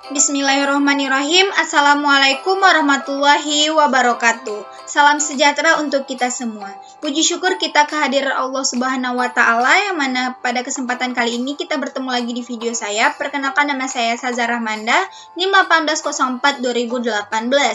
Bismillahirrahmanirrahim. Assalamualaikum warahmatullahi wabarakatuh. Salam sejahtera untuk kita semua. Puji syukur kita kehadiran Allah Subhanahu wa Ta'ala, yang mana pada kesempatan kali ini kita bertemu lagi di video saya. Perkenalkan, nama saya Saza Rahmanda, NIM 1804-2018,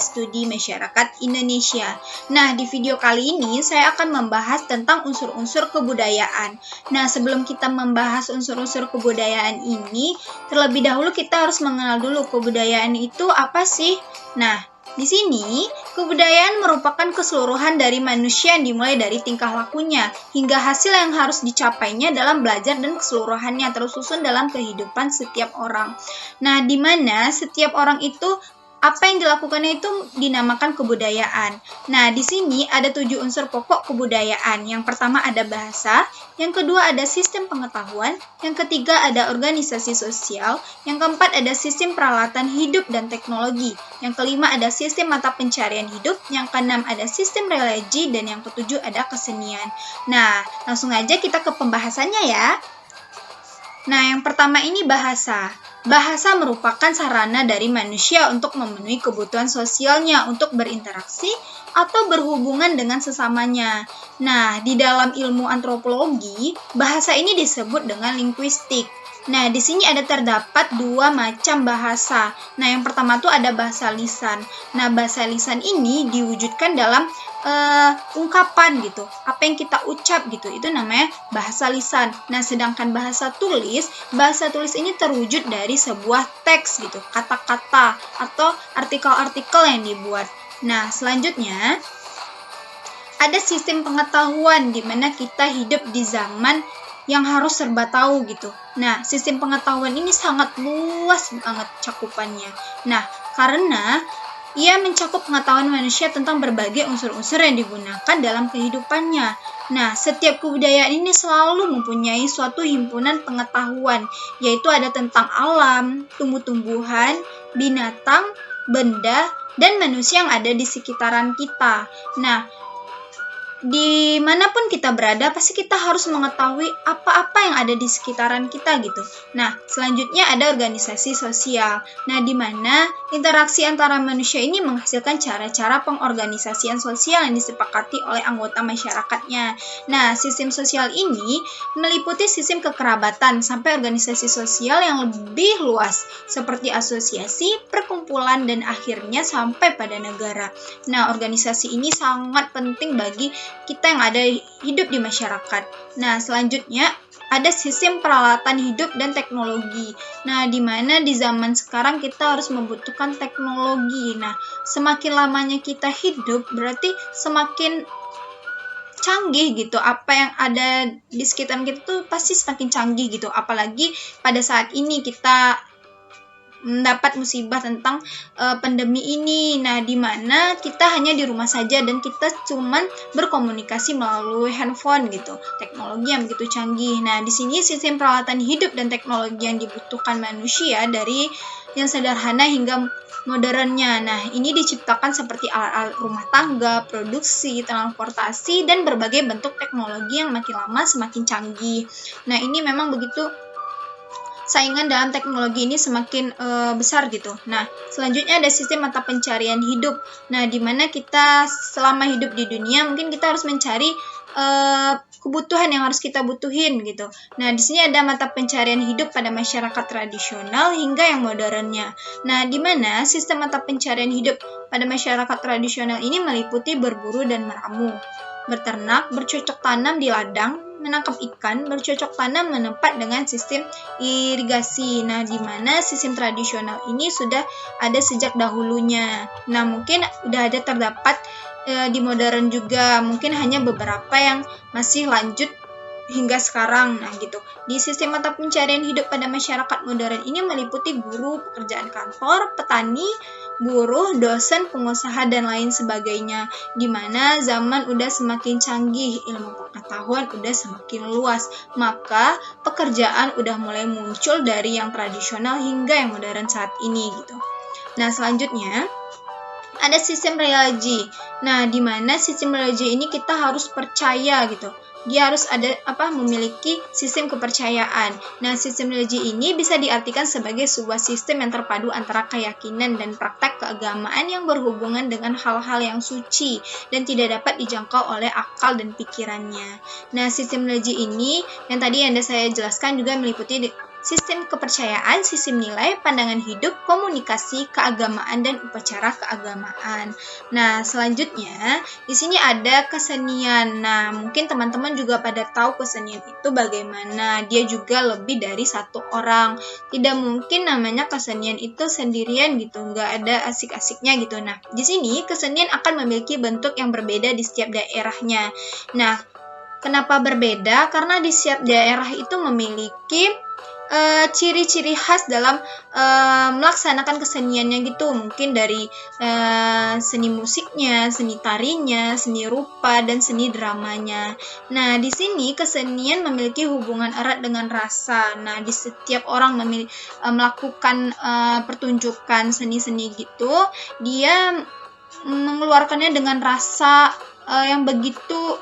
Studi Masyarakat Indonesia. Nah, di video kali ini saya akan membahas tentang unsur-unsur kebudayaan. Nah, sebelum kita membahas unsur-unsur kebudayaan ini, terlebih dahulu kita harus mengenal dulu kebudayaan itu apa sih? Nah, di sini kebudayaan merupakan keseluruhan dari manusia yang dimulai dari tingkah lakunya hingga hasil yang harus dicapainya dalam belajar dan keseluruhannya tersusun dalam kehidupan setiap orang. Nah, di mana setiap orang itu apa yang dilakukannya itu dinamakan kebudayaan. Nah, di sini ada 7 unsur pokok kebudayaan. Yang pertama ada bahasa, yang kedua ada sistem pengetahuan, yang ketiga ada organisasi sosial, yang keempat ada sistem peralatan hidup dan teknologi, yang kelima ada sistem mata pencarian hidup, yang keenam ada sistem religi, dan yang ketujuh ada kesenian. Nah, langsung aja kita ke pembahasannya ya. Nah, yang pertama ini bahasa. Bahasa merupakan sarana dari manusia untuk memenuhi kebutuhan sosialnya, untuk berinteraksi atau berhubungan dengan sesamanya. Nah, di dalam ilmu antropologi, bahasa ini disebut dengan linguistik. Nah, di sini ada terdapat 2 macam bahasa. Nah, yang pertama tuh ada bahasa lisan. Nah, bahasa lisan ini diwujudkan dalam ungkapan gitu, apa yang kita ucap gitu, itu namanya bahasa lisan. Nah, sedangkan bahasa tulis ini terwujud dari sebuah teks gitu, kata-kata atau artikel-artikel yang dibuat. Nah, selanjutnya ada sistem pengetahuan di mana kita hidup di zaman yang harus serba tahu gitu. Nah, sistem pengetahuan ini sangat luas banget cakupannya. Nah, karena ia mencakup pengetahuan manusia tentang berbagai unsur-unsur yang digunakan dalam kehidupannya. Nah, setiap kebudayaan ini selalu mempunyai suatu himpunan pengetahuan, yaitu ada tentang alam, tumbuh-tumbuhan, binatang, benda, dan manusia yang ada di sekitaran kita. Nah, dimanapun kita berada, pasti kita harus mengetahui apa-apa yang ada di sekitaran kita gitu. Nah, selanjutnya ada organisasi sosial. Nah, di mana interaksi antara manusia ini menghasilkan cara-cara pengorganisasian sosial yang disepakati oleh anggota masyarakatnya. Nah, sistem sosial ini meliputi sistem kekerabatan sampai organisasi sosial yang lebih luas, seperti asosiasi, perkumpulan, dan akhirnya sampai pada negara. Nah, organisasi ini sangat penting bagi kita yang ada hidup di masyarakat. Nah, selanjutnya ada sistem peralatan hidup dan teknologi. Nah, di mana di zaman sekarang kita harus membutuhkan teknologi. Nah, semakin lamanya kita hidup, berarti semakin canggih gitu. Apa yang ada di sekitar kita tuh pasti semakin canggih gitu. Apalagi pada saat ini kita mendapat musibah tentang pandemi ini. Nah, di mana kita hanya di rumah saja dan kita cuman berkomunikasi melalui handphone gitu. Teknologi yang begitu canggih. Nah, di sini sistem peralatan hidup dan teknologi yang dibutuhkan manusia dari yang sederhana hingga modernnya. Nah, ini diciptakan seperti alat-alat rumah tangga, produksi, transportasi, dan berbagai bentuk teknologi yang makin lama semakin canggih. Nah, ini memang begitu saingan dalam teknologi ini semakin besar gitu. Nah, selanjutnya ada sistem mata pencarian hidup. Nah, di mana kita selama hidup di dunia mungkin kita harus mencari kebutuhan yang harus kita butuhin gitu. Nah, di sini ada mata pencarian hidup pada masyarakat tradisional hingga yang modernnya. Nah, di mana sistem mata pencarian hidup pada masyarakat tradisional ini meliputi berburu dan meramu, berternak, bercocok tanam di ladang, menangkap ikan, bercocok tanam menempat dengan sistem irigasi. Nah, di mana sistem tradisional ini sudah ada sejak dahulunya. Nah, mungkin udah ada terdapat di modern juga, mungkin hanya beberapa yang masih lanjut hingga sekarang. Nah, gitu. Di sistem mata pencarian hidup pada masyarakat modern ini meliputi guru, pekerjaan kantor, petani, buruh, dosen, pengusaha, dan lain sebagainya. Di mana zaman udah semakin canggih, ilmu pengetahuan udah semakin luas, maka pekerjaan udah mulai muncul dari yang tradisional hingga yang modern saat ini gitu. Nah, selanjutnya ada sistem religi. Nah, di mana sistem religi ini kita harus percaya gitu dia harus memiliki sistem kepercayaan. Nah, sistem religi ini bisa diartikan sebagai sebuah sistem yang terpadu antara keyakinan dan praktek keagamaan yang berhubungan dengan hal-hal yang suci dan tidak dapat dijangkau oleh akal dan pikirannya. Nah, sistem religi ini yang tadi saya jelaskan juga meliputi sistem kepercayaan, sistem nilai, pandangan hidup, komunikasi, keagamaan, dan upacara keagamaan. Nah, selanjutnya di sini ada kesenian. Nah, mungkin teman-teman juga pada tahu kesenian itu bagaimana. Dia juga lebih dari satu orang. Tidak mungkin namanya kesenian itu sendirian gitu, nggak ada asik-asiknya gitu. Nah, di sini kesenian akan memiliki bentuk yang berbeda di setiap daerahnya. Nah, kenapa berbeda? Karena di setiap daerah itu memiliki ciri-ciri khas dalam melaksanakan keseniannya gitu, mungkin dari seni musiknya, seni tarinya, seni rupa, dan seni dramanya. Nah, di sini kesenian memiliki hubungan erat dengan rasa. Nah, di setiap orang melakukan pertunjukan seni-seni gitu, dia mengeluarkannya dengan rasa yang begitu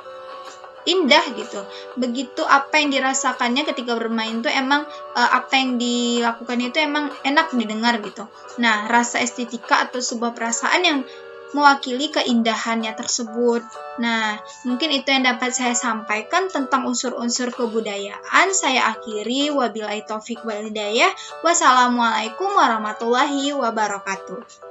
indah gitu. Begitu apa yang dirasakannya ketika bermain tuh emang apa yang dilakukan itu emang enak didengar gitu. Nah, rasa estetika atau sebuah perasaan yang mewakili keindahannya tersebut. Nah, mungkin itu yang dapat saya sampaikan tentang unsur-unsur kebudayaan. Saya akhiri, wabillahi taufik wal hidayah. Wassalamualaikum warahmatullahi wabarakatuh.